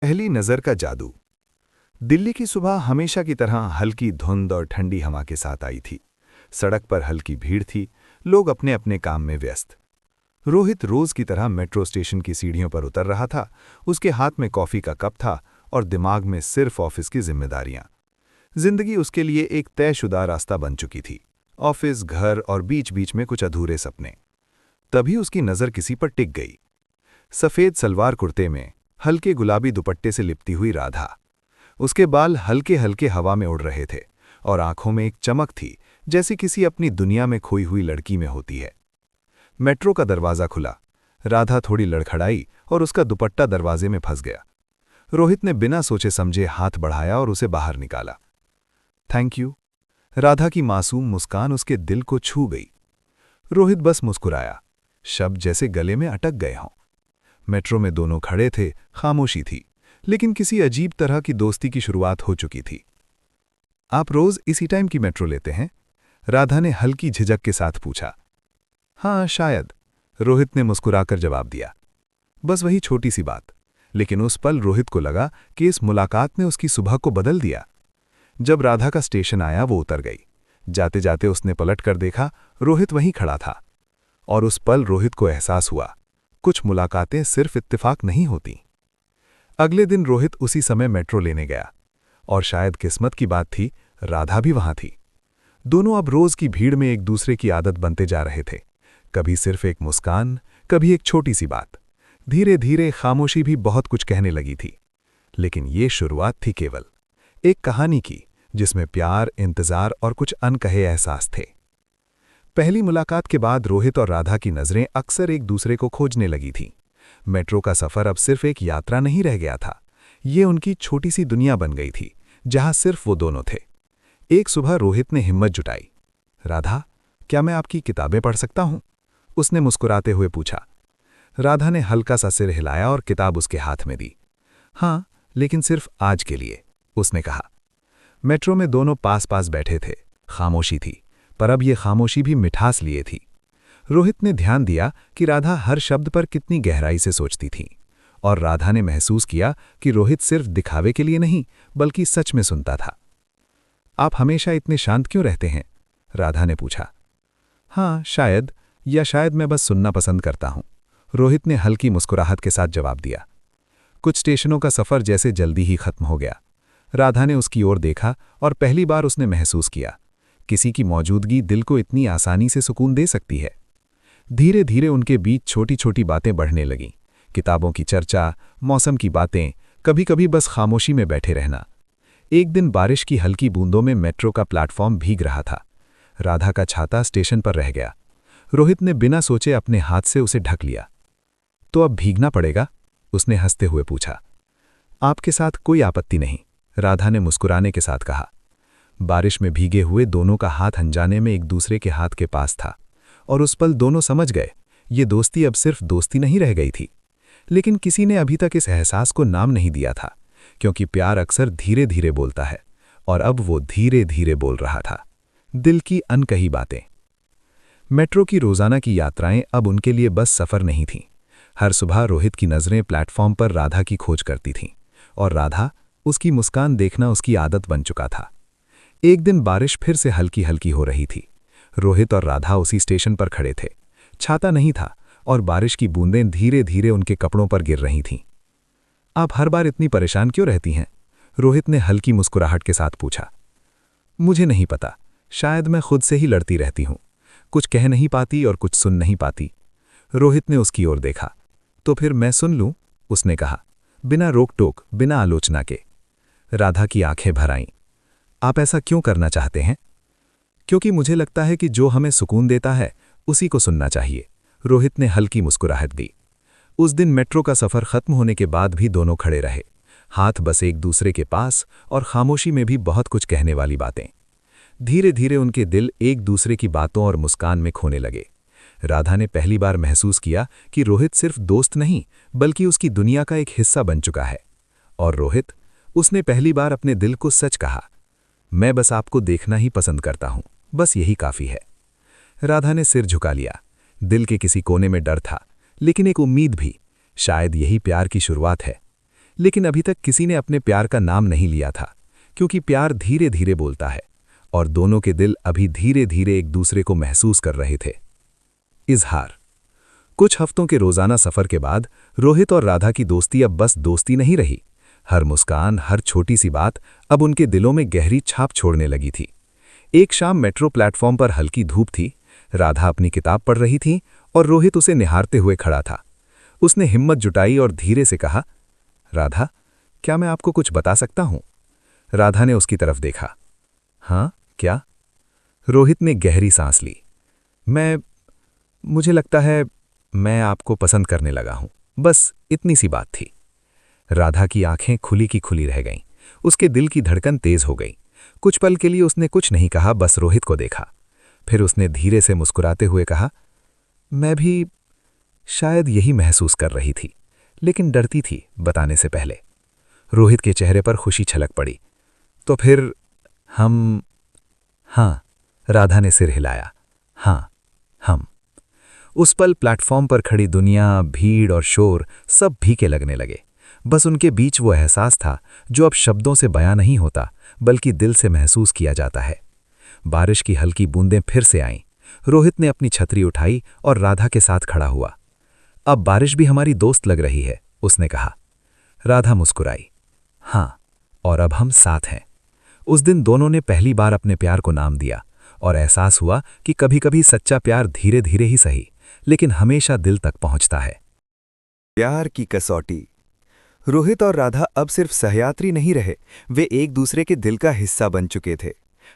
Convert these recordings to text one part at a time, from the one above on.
पहली नज़र का जादू। दिल्ली की सुबह हमेशा की तरह हल्की धुंध और ठंडी हवा के साथ आई थी। सड़क पर हल्की भीड़ थी, लोग अपने अपने काम में व्यस्त। रोहित रोज की तरह मेट्रो स्टेशन की सीढ़ियों पर उतर रहा था। उसके हाथ में कॉफ़ी का कप था और दिमाग में सिर्फ ऑफिस की जिम्मेदारियां। जिंदगी उसके लिए एक तयशुदा रास्ता बन चुकी थी। ऑफिस, घर और बीच बीच में कुछ अधूरे सपने। तभी उसकी नज़र किसी पर टिक गई। सफ़ेद सलवार कुर्ते में हल्के गुलाबी दुपट्टे से लिपटी हुई राधा। उसके बाल हल्के हल्के हवा में उड़ रहे थे और आंखों में एक चमक थी, जैसी किसी अपनी दुनिया में खोई हुई लड़की में होती है। मेट्रो का दरवाज़ा खुला। राधा थोड़ी लड़खड़ाई और उसका दुपट्टा दरवाजे में फंस गया। रोहित ने बिना सोचे समझे हाथ बढ़ाया और उसे बाहर निकाला। Thank you. राधा की मासूम मुस्कान उसके दिल को छू गई। रोहित बस मुस्कुराया, शब्द जैसे गले में अटक गए हों। मेट्रो में दोनों खड़े थे, खामोशी थी, लेकिन किसी अजीब तरह की दोस्ती की शुरुआत हो चुकी थी। आप रोज इसी टाइम की मेट्रो लेते हैं? राधा ने हल्की झिझक के साथ पूछा। हाँ शायद, रोहित ने मुस्कुराकर जवाब दिया। बस वही छोटी सी बात, लेकिन उस पल रोहित को लगा कि इस मुलाकात ने उसकी सुबह को बदल दिया। जब राधा का स्टेशन आया वो उतर गई। जाते जाते उसने पलट कर देखा, रोहित वहीं खड़ा था। और उस पल रोहित को एहसास हुआ, कुछ मुलाकातें सिर्फ इत्तेफाक नहीं होती। अगले दिन रोहित उसी समय मेट्रो लेने गया और शायद किस्मत की बात थी, राधा भी वहां थी। दोनों अब रोज की भीड़ में एक दूसरे की आदत बनते जा रहे थे। कभी सिर्फ एक मुस्कान, कभी एक छोटी सी बात। धीरे धीरे खामोशी भी बहुत कुछ कहने लगी थी। लेकिन ये शुरुआत थी केवल एक कहानी की, जिसमें प्यार, इंतजार और कुछ अनकहे एहसास थे। पहली मुलाकात के बाद रोहित और राधा की नज़रें अक्सर एक दूसरे को खोजने लगी थीं। मेट्रो का सफ़र अब सिर्फ एक यात्रा नहीं रह गया था, ये उनकी छोटी सी दुनिया बन गई थी, जहां सिर्फ वो दोनों थे। एक सुबह रोहित ने हिम्मत जुटाई। राधा, क्या मैं आपकी किताबें पढ़ सकता हूं? उसने मुस्कुराते हुए पूछा। राधा ने हल्का सा सिर हिलाया और किताब उसके हाथ में दी। हाँ, लेकिन सिर्फ आज के लिए, उसने कहा। मेट्रो में दोनों पास पास बैठे थे। खामोशी थी, पर अब ये खामोशी भी मिठास लिए थी। रोहित ने ध्यान दिया कि राधा हर शब्द पर कितनी गहराई से सोचती थी, और राधा ने महसूस किया कि रोहित सिर्फ दिखावे के लिए नहीं, बल्कि सच में सुनता था। आप हमेशा इतने शांत क्यों रहते हैं? राधा ने पूछा। हाँ, शायद मैं बस सुनना पसंद करता हूं, रोहित ने हल्की मुस्कुराहट के साथ जवाब दिया। कुछ स्टेशनों का सफ़र जैसे जल्दी ही खत्म हो गया। राधा ने उसकी ओर देखा और पहली बार उसने महसूस किया, किसी की मौजूदगी दिल को इतनी आसानी से सुकून दे सकती है। धीरे धीरे उनके बीच छोटी छोटी बातें बढ़ने लगीं। किताबों की चर्चा, मौसम की बातें, कभी कभी बस खामोशी में बैठे रहना। एक दिन बारिश की हल्की बूंदों में मेट्रो का प्लेटफॉर्म भीग रहा था। राधा का छाता स्टेशन पर रह गया। रोहित ने बिना सोचे अपने हाथ से उसे ढक लिया। तो अब भीगना पड़ेगा? उसने हंसते हुए पूछा। आपके साथ कोई आपत्ति नहीं, राधा ने मुस्कुराने के साथ कहा। बारिश में भीगे हुए दोनों का हाथ अनजाने में एक दूसरे के हाथ के पास था, और उस पल दोनों समझ गए, ये दोस्ती अब सिर्फ दोस्ती नहीं रह गई थी। लेकिन किसी ने अभी तक इस एहसास को नाम नहीं दिया था, क्योंकि प्यार अक्सर धीरे धीरे बोलता है, और अब वो धीरे धीरे बोल रहा था, दिल की अनकही बातें। मेट्रो की रोजाना की यात्राएं अब उनके लिए बस सफ़र नहीं थीं। हर सुबह रोहित की नज़रें प्लेटफॉर्म पर राधा की खोज करती थीं, और राधा, उसकी मुस्कान देखना उसकी आदत बन चुका था। एक दिन बारिश फिर से हल्की हल्की हो रही थी। रोहित और राधा उसी स्टेशन पर खड़े थे। छाता नहीं था और बारिश की बूंदें धीरे धीरे उनके कपड़ों पर गिर रही थीं। आप हर बार इतनी परेशान क्यों रहती हैं? रोहित ने हल्की मुस्कुराहट के साथ पूछा। मुझे नहीं पता, शायद मैं खुद से ही लड़ती रहती हूं। कुछ कह नहीं पाती और कुछ सुन नहीं पाती। रोहित ने उसकी ओर देखा। तो फिर मैं सुन लूं, उसने कहा, बिना रोक टोक, बिना आलोचना के। राधा की आंखें भर आईं। आप ऐसा क्यों करना चाहते हैं? क्योंकि मुझे लगता है कि जो हमें सुकून देता है उसी को सुनना चाहिए, रोहित ने हल्की मुस्कुराहट दी। उस दिन मेट्रो का सफ़र खत्म होने के बाद भी दोनों खड़े रहे, हाथ बस एक दूसरे के पास, और खामोशी में भी बहुत कुछ कहने वाली बातें। धीरे धीरे उनके दिल एक दूसरे की बातों और मुस्कान में खोने लगे। राधा ने पहली बार महसूस किया कि रोहित सिर्फ दोस्त नहीं, बल्कि उसकी दुनिया का एक हिस्सा बन चुका है। और रोहित, उसने पहली बार अपने दिल को सच कहा, मैं बस आपको देखना ही पसंद करता हूं, बस यही काफ़ी है। राधा ने सिर झुका लिया। दिल के किसी कोने में डर था, लेकिन एक उम्मीद भी, शायद यही प्यार की शुरुआत है। लेकिन अभी तक किसी ने अपने प्यार का नाम नहीं लिया था, क्योंकि प्यार धीरे धीरे बोलता है और दोनों के दिल अभी धीरे धीरे एक दूसरे को महसूस कर रहे थे। इजहार। कुछ हफ्तों के रोजाना सफर के बाद रोहित और राधा की दोस्ती अब बस दोस्ती नहीं रही। हर मुस्कान, हर छोटी सी बात अब उनके दिलों में गहरी छाप छोड़ने लगी थी। एक शाम मेट्रो प्लेटफॉर्म पर हल्की धूप थी। राधा अपनी किताब पढ़ रही थी और रोहित उसे निहारते हुए खड़ा था। उसने हिम्मत जुटाई और धीरे से कहा, राधा, क्या मैं आपको कुछ बता सकता हूं? राधा ने उसकी तरफ देखा। हाँ, क्या? रोहित ने गहरी सांस ली। मुझे लगता है मैं आपको पसंद करने लगा हूं। बस इतनी सी बात थी। राधा की आंखें खुली की खुली रह गईं। उसके दिल की धड़कन तेज हो गई। कुछ पल के लिए उसने कुछ नहीं कहा, बस रोहित को देखा। फिर उसने धीरे से मुस्कुराते हुए कहा, मैं भी शायद यही महसूस कर रही थी, लेकिन डरती थी बताने से पहले। रोहित के चेहरे पर खुशी छलक पड़ी। तो फिर हम? हाँ, राधा ने सिर हिलाया। हाँ, हम। उस पल प्लेटफॉर्म पर खड़ी दुनिया, भीड़ और शोर सब फीके लगने लगे। बस उनके बीच वो एहसास था जो अब शब्दों से बयां नहीं होता, बल्कि दिल से महसूस किया जाता है। बारिश की हल्की बूंदें फिर से आईं। रोहित ने अपनी छतरी उठाई और राधा के साथ खड़ा हुआ। अब बारिश भी हमारी दोस्त लग रही है, उसने कहा। राधा मुस्कुराई। हाँ, और अब हम साथ हैं। उस दिन दोनों ने पहली बार अपने प्यार को नाम दिया और एहसास हुआ कि कभी-कभी सच्चा प्यार धीरे धीरे ही सही, लेकिन हमेशा दिल तक पहुंचता है। प्यार की कसौटी। रोहित और राधा अब सिर्फ सहयात्री नहीं रहे, वे एक दूसरे के दिल का हिस्सा बन चुके थे।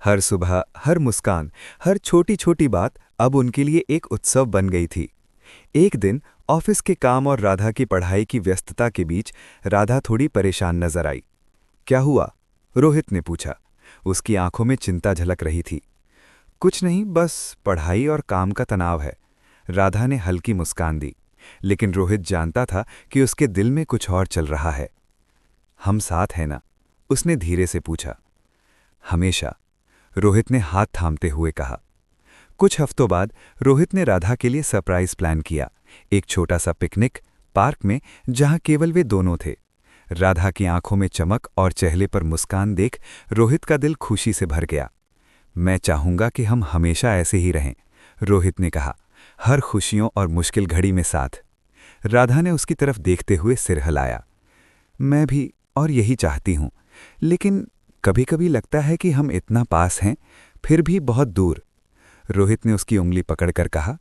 हर सुबह, हर मुस्कान, हर छोटी छोटी बात अब उनके लिए एक उत्सव बन गई थी। एक दिन ऑफिस के काम और राधा की पढ़ाई की व्यस्तता के बीच राधा थोड़ी परेशान नजर आई। क्या हुआ? रोहित ने पूछा। उसकी आंखों में चिंता झलक रही थी। कुछ नहीं, बस पढ़ाई और काम का तनाव है, राधा ने हल्की मुस्कान दी। लेकिन रोहित जानता था कि उसके दिल में कुछ और चल रहा है। हम साथ हैं ना? उसने धीरे से पूछा। हमेशा, रोहित ने हाथ थामते हुए कहा। कुछ हफ्तों बाद रोहित ने राधा के लिए सरप्राइज प्लान किया। एक छोटा सा पिकनिक पार्क में, जहां केवल वे दोनों थे। राधा की आंखों में चमक और चेहरे पर मुस्कान देख रोहित का दिल खुशी से भर गया। मैं चाहूंगा कि हम हमेशा ऐसे ही रहें, रोहित ने कहा, हर खुशियों और मुश्किल घड़ी में साथ। राधा ने उसकी तरफ देखते हुए सिर हिलाया। मैं भी, और यही चाहती हूं, लेकिन कभी कभी लगता है कि हम इतना पास हैं, फिर भी बहुत दूर। रोहित ने उसकी उंगली पकड़कर कहा,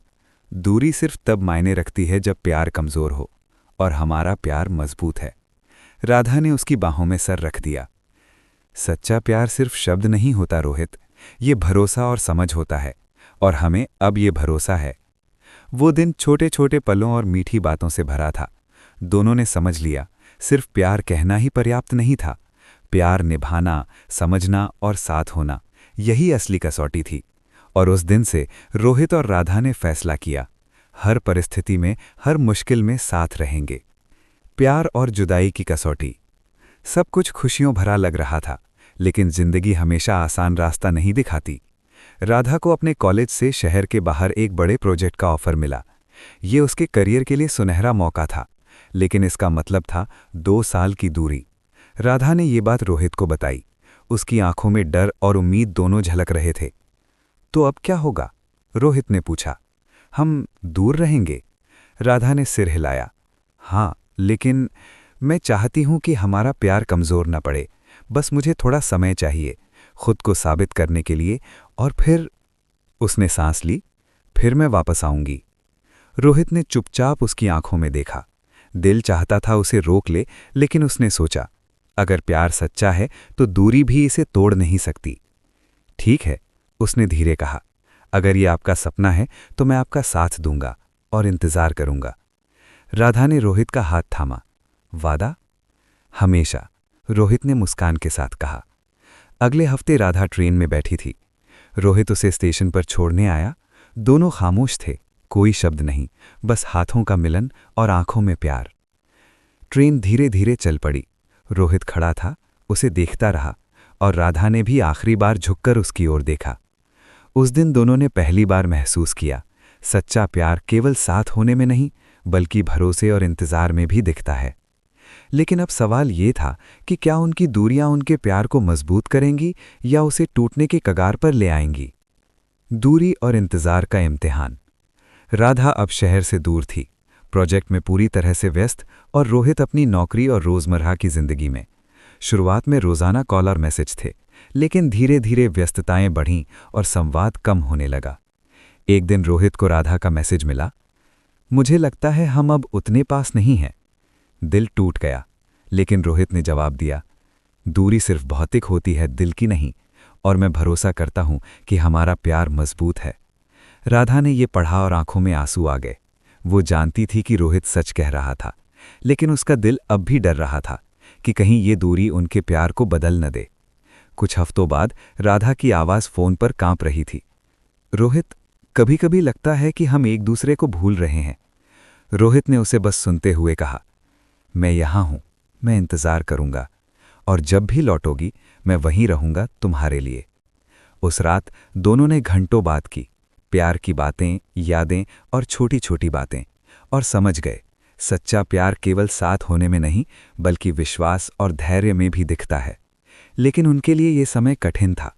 दूरी सिर्फ तब मायने रखती है जब प्यार कमजोर हो, और हमारा प्यार मजबूत है। राधा ने उसकी बाहों में सर रख दिया। सच्चा प्यार सिर्फ शब्द नहीं होता रोहित, ये भरोसा और समझ होता है, और हमें अब ये भरोसा है। वो दिन छोटे छोटे पलों और मीठी बातों से भरा था। दोनों ने समझ लिया, सिर्फ प्यार कहना ही पर्याप्त नहीं था। प्यार निभाना, समझना और साथ होना, यही असली कसौटी थी। और उस दिन से रोहित और राधा ने फैसला किया, हर परिस्थिति में, हर मुश्किल में साथ रहेंगे। प्यार और जुदाई की कसौटी। सब कुछ खुशियों भरा लग रहा था, लेकिन जिंदगी हमेशा आसान रास्ता नहीं दिखाती। राधा को अपने कॉलेज से शहर के बाहर एक बड़े प्रोजेक्ट का ऑफर मिला। ये उसके करियर के लिए सुनहरा मौका था, लेकिन इसका मतलब था 2 साल की दूरी। राधा ने ये बात रोहित को बताई। उसकी आंखों में डर और उम्मीद दोनों झलक रहे थे। तो अब क्या होगा? रोहित ने पूछा। हम दूर रहेंगे? राधा ने सिर हिलाया। हाँ, लेकिन मैं चाहती हूं कि हमारा प्यार कमजोर न पड़े। बस मुझे थोड़ा समय चाहिए, खुद को साबित करने के लिए, और फिर। उसने सांस ली। फिर मैं वापस आऊंगी। रोहित ने चुपचाप उसकी आंखों में देखा। दिल चाहता था उसे रोक ले, लेकिन उसने सोचा, अगर प्यार सच्चा है तो दूरी भी इसे तोड़ नहीं सकती। ठीक है, उसने धीरे कहा, अगर ये आपका सपना है तो मैं आपका साथ दूंगा और इंतजार करूंगा। राधा ने रोहित का हाथ थामा। वादा? हमेशा, रोहित ने मुस्कान के साथ कहा। अगले हफ्ते राधा ट्रेन में बैठी थी। रोहित उसे स्टेशन पर छोड़ने आया। दोनों खामोश थे, कोई शब्द नहीं, बस हाथों का मिलन और आंखों में प्यार। ट्रेन धीरे धीरे चल पड़ी। रोहित खड़ा था, उसे देखता रहा, और राधा ने भी आखिरी बार झुककर उसकी ओर देखा। उस दिन दोनों ने पहली बार महसूस किया, सच्चा प्यार केवल साथ होने में नहीं, बल्कि भरोसे और इंतजार में भी दिखता है। लेकिन अब सवाल ये था कि क्या उनकी दूरियां उनके प्यार को मजबूत करेंगी या उसे टूटने के कगार पर ले आएंगी। दूरी और इंतजार का इम्तिहान। राधा अब शहर से दूर थी, प्रोजेक्ट में पूरी तरह से व्यस्त, और रोहित अपनी नौकरी और रोजमर्रा की जिंदगी में। शुरुआत में रोजाना कॉल और मैसेज थे, लेकिन धीरे धीरे व्यस्तताएं बढ़ीं और संवाद कम होने लगा। एक दिन रोहित को राधा का मैसेज मिला, मुझे लगता है हम अब उतने पास नहीं हैं। दिल टूट गया, लेकिन रोहित ने जवाब दिया, दूरी सिर्फ भौतिक होती है, दिल की नहीं, और मैं भरोसा करता हूं कि हमारा प्यार मजबूत है। राधा ने ये पढ़ा और आंखों में आंसू आ गए। वो जानती थी कि रोहित सच कह रहा था, लेकिन उसका दिल अब भी डर रहा था कि कहीं ये दूरी उनके प्यार को बदल न दे। कुछ हफ्तों बाद राधा की आवाज़ फ़ोन पर कांप रही थी, रोहित, कभी कभी लगता है कि हम एक दूसरे को भूल रहे हैं। रोहित ने उसे बस सुनते हुए कहा, मैं यहाँ हूँ, मैं इंतज़ार करूँगा, और जब भी लौटोगी मैं वहीं रहूँगा तुम्हारे लिए। उस रात दोनों ने घंटों बात की, प्यार की बातें, यादें और छोटी छोटी बातें, और समझ गए सच्चा प्यार केवल साथ होने में नहीं बल्कि विश्वास और धैर्य में भी दिखता है। लेकिन उनके लिए ये समय कठिन था।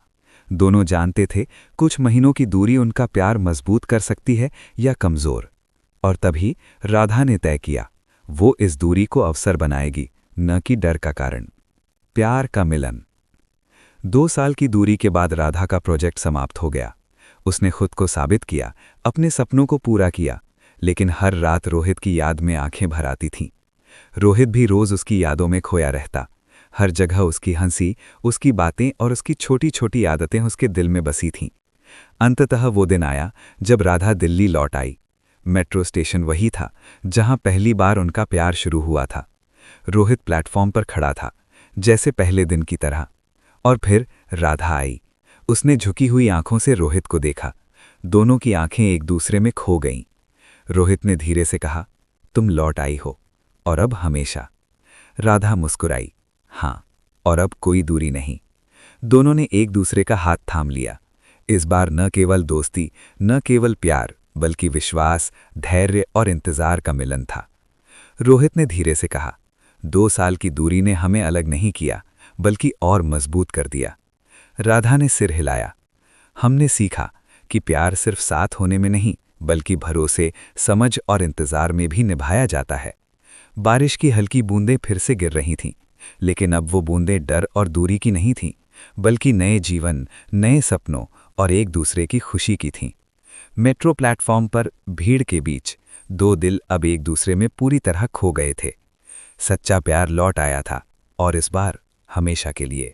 दोनों जानते थे कुछ महीनों की दूरी उनका प्यार मजबूत कर सकती है या कमज़ोर। और तभी राधा ने तय किया, वो इस दूरी को अवसर बनाएगी, न कि डर का कारण। प्यार का मिलन। 2 साल की दूरी के बाद राधा का प्रोजेक्ट समाप्त हो गया। उसने खुद को साबित किया, अपने सपनों को पूरा किया, लेकिन हर रात रोहित की याद में आंखें भर आती थीं। रोहित भी रोज उसकी यादों में खोया रहता। हर जगह उसकी हंसी, उसकी बातें और उसकी छोटी छोटी आदतें उसके दिल में बसी थीं। अंततः वो दिन आया जब राधा दिल्ली लौट आई। मेट्रो स्टेशन वही था जहां पहली बार उनका प्यार शुरू हुआ था। रोहित प्लेटफॉर्म पर खड़ा था, जैसे पहले दिन की तरह। और फिर राधा आई। उसने झुकी हुई आंखों से रोहित को देखा। दोनों की आंखें एक दूसरे में खो गईं। रोहित ने धीरे से कहा, तुम लौट आई हो, और अब हमेशा। राधा मुस्कुराई, हाँ, और अब कोई दूरी नहीं। दोनों ने एक दूसरे का हाथ थाम लिया। इस बार न केवल दोस्ती, न केवल प्यार, बल्कि विश्वास, धैर्य और इंतजार का मिलन था। रोहित ने धीरे से कहा, 2 साल की दूरी ने हमें अलग नहीं किया, बल्कि और मजबूत कर दिया। राधा ने सिर हिलाया, हमने सीखा कि प्यार सिर्फ साथ होने में नहीं बल्कि भरोसे, समझ और इंतजार में भी निभाया जाता है। बारिश की हल्की बूंदें फिर से गिर रही थीं, लेकिन अब वो बूंदें डर और दूरी की नहीं थीं, बल्कि नए जीवन, नए सपनों और एक दूसरे की खुशी की थीं। मेट्रो प्लेटफॉर्म पर भीड़ के बीच 2 दिल अब एक दूसरे में पूरी तरह खो गए थे। सच्चा प्यार लौट आया था, और इस बार हमेशा के लिए।